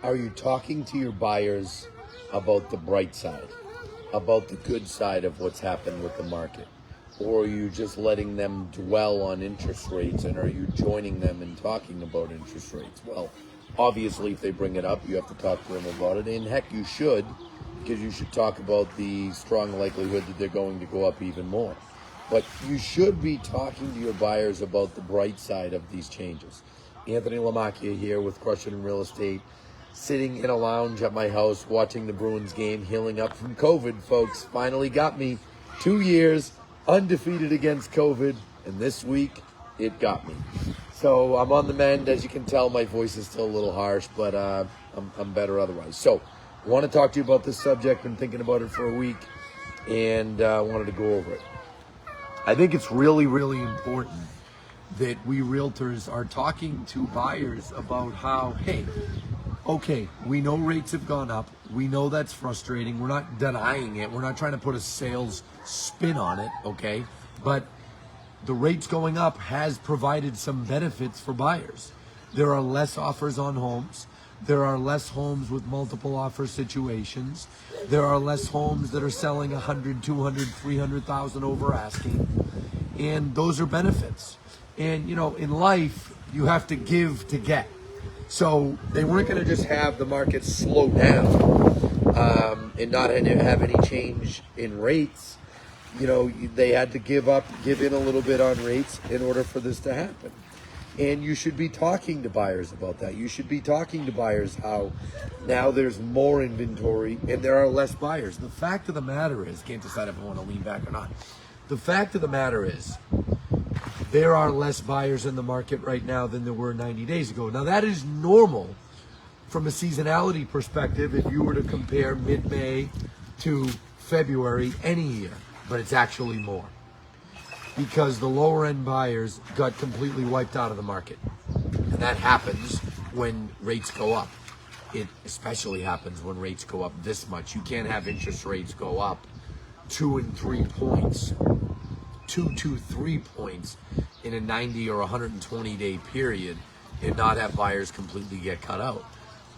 Are you talking to your buyers about the bright side, about the good side of what's happened with the market? Or are you just letting them dwell on interest rates, and are you joining them in talking about interest rates? Well, obviously, if they bring it up, you have to talk to them about it. And heck, you should, because you should talk about the strong likelihood that they're going to go up even more. But you should be talking to your buyers about the bright side of these changes. Anthony Lamacchia here with Crushing Real Estate, sitting in a lounge at my house watching the Bruins game, healing up from COVID, folks. Finally got me. 2 years, undefeated against COVID, and this week, it got me. So I'm on the mend. As you can tell, my voice is still a little harsh, but I'm better otherwise. So I want to talk to you about this subject. Been thinking about it for a week, and wanted to go over it. I think it's really, really important that we realtors are talking to buyers about how, hey, okay, we know rates have gone up. We know that's frustrating. We're not denying it. We're not trying to put a sales spin on it, okay? But the rates going up has provided some benefits for buyers. There are less offers on homes. There are less homes with multiple offer situations. There are less homes that are selling 100, 200, 300,000 over asking. And those are benefits. And, you know, in life, you have to give to get. So they weren't going to just have the market slow down and not have any change in rates. You know, they had to give in a little bit on rates in order for this to happen. And you should be talking to buyers about that. You should be talking to buyers how now there's more inventory and there are less buyers. The fact of the matter is, can't decide if I want to lean back or not. The fact of the matter is, there are less buyers in the market right now than there were 90 days ago. Now, that is normal from a seasonality perspective if you were to compare mid-May to February any year, but it's actually more because the lower-end buyers got completely wiped out of the market. And that happens when rates go up. It especially happens when rates go up this much. You can't have interest rates go up 2 and 3 points. 2 to 3 points in a 90 or 120 day period and not have buyers completely get cut out.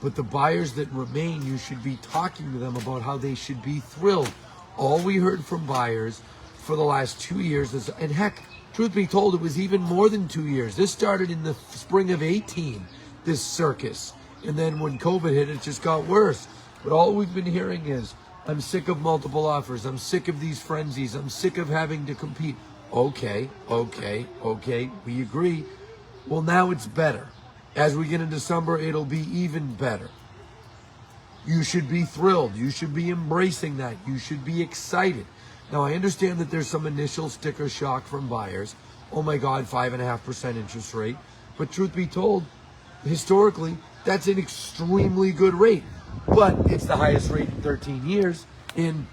But the buyers that remain, you should be talking to them about how they should be thrilled. All we heard from buyers for the last 2 years is, and heck, truth be told, it was even more than 2 years. This started in the spring of 18, this circus. And then when COVID hit, it just got worse. But all we've been hearing is, I'm sick of multiple offers. I'm sick of these frenzies. I'm sick of having to compete. Okay. We agree. Well, now it's better. As we get into December, it'll be even better. You should be thrilled. You should be embracing that. You should be excited. Now, I understand that there's some initial sticker shock from buyers. Oh my God, 5.5% interest rate. But truth be told, historically, that's an extremely good rate. But it's the highest rate in 13 years. And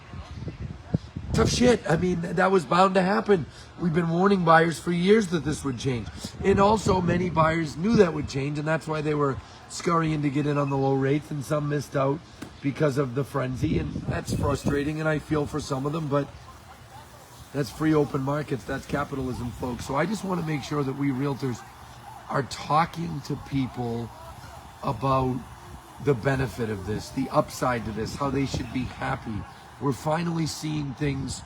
tough shit. I mean, that was bound to happen. We've been warning buyers for years that this would change. And also, many buyers knew that would change, and that's why they were scurrying to get in on the low rates, and some missed out because of the frenzy. And that's frustrating, and I feel for some of them, but that's free open markets. That's capitalism, folks. So I just want to make sure that we realtors are talking to people about the benefit of this, the upside to this, how they should be happy. We're finally seeing things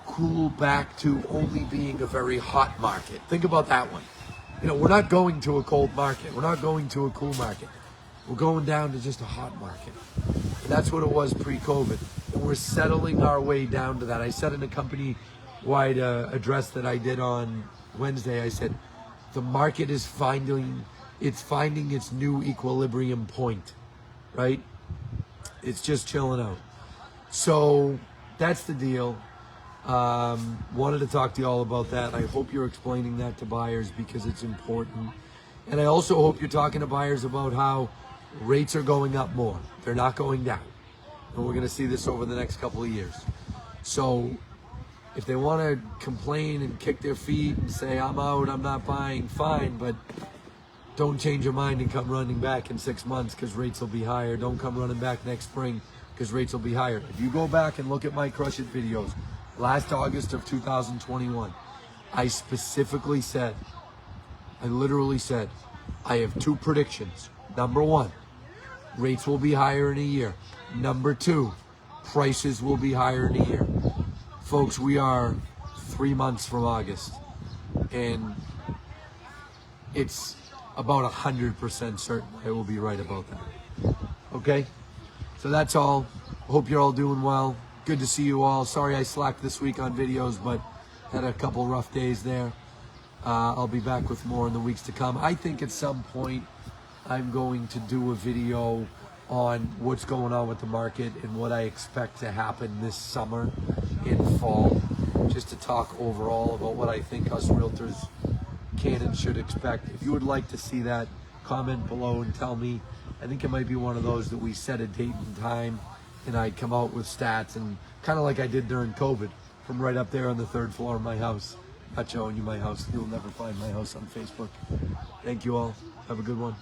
cool back to only being a very hot market. Think about that one. You know, we're not going to a cold market. We're not going to a cool market. We're going down to just a hot market. And that's what it was pre-COVID. And we're settling our way down to that. I said in a company-wide address that I did on Wednesday, I said, the market is finding its new equilibrium point, right? It's just chilling out. So that's the deal. Wanted to talk to you all about that. I hope you're explaining that to buyers because it's important. And I also hope you're talking to buyers about how rates are going up more. They're not going down. And we're going to see this over the next couple of years. So if they want to complain and kick their feet and say, I'm out, I'm not buying, fine, but don't change your mind and come running back in 6 months because rates will be higher. Don't come running back next spring because rates will be higher. If you go back and look at my Crush It videos, last August of 2021, I specifically said, I literally said, I have 2 predictions. Number 1, Rates will be higher in a year. Number two, prices will be higher in a year. Folks, we are 3 months from August, and it's about 100% certain I will be right about that. Okay? So that's all. Hope you're all doing well. Good to see you all. Sorry I slacked this week on videos, but had a couple rough days there. I'll be back with more in the weeks to come. I think at some point I'm going to do a video on what's going on with the market and what I expect to happen this summer and fall, just to talk overall about what I think us realtors can and should expect. If you would like to see that, comment below and tell me. I think it might be one of those that we set a date and time and I come out with stats, and kind of like I did during COVID, from right up there on the 3rd floor of my house. Not showing you my house. You'll never find my house on Facebook. Thank you all. Have a good one.